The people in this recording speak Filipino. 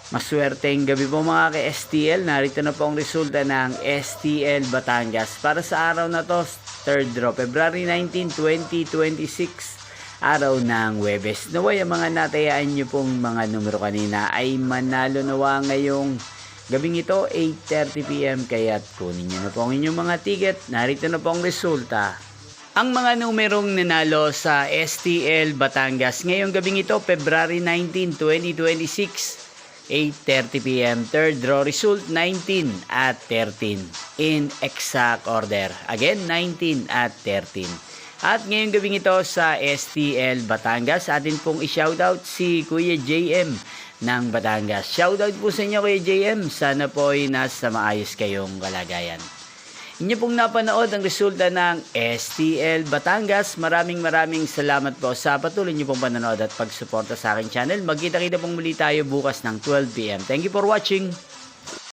Maswerteng gabi po mga ka-STL. Narito na po ang resulta ng STL Batangas para sa araw na to, 3rd draw, February 19, 2026, araw ng Huwebes. Naway ang mga natayaan nyo pong mga numero kanina ay manalo nawa ngayong gabing ito, 8:30 PM. Kaya't kunin nyo na po ang inyong mga ticket. Narito na po ang resulta. Ang mga numerong nanalo sa STL Batangas ngayong gabing ito, February 19, 2026, 8:30 PM. Third draw result 19 at 13 in exact order. Again, 19 at 13. At ngayong gabing ito sa STL Batangas, atin pong i-shoutout si Kuya JM ng Batangas. Shoutout po sa inyo Kuya JM. Sana po ay nasa maayos kayong kalagayan. Inyo pong napanood ang resulta ng STL Batangas. Maraming salamat po sa patuloy nyo pong panonood at pagsuporta sa aking channel. Magkita-kita pong muli tayo bukas ng 12 PM. Thank you for watching.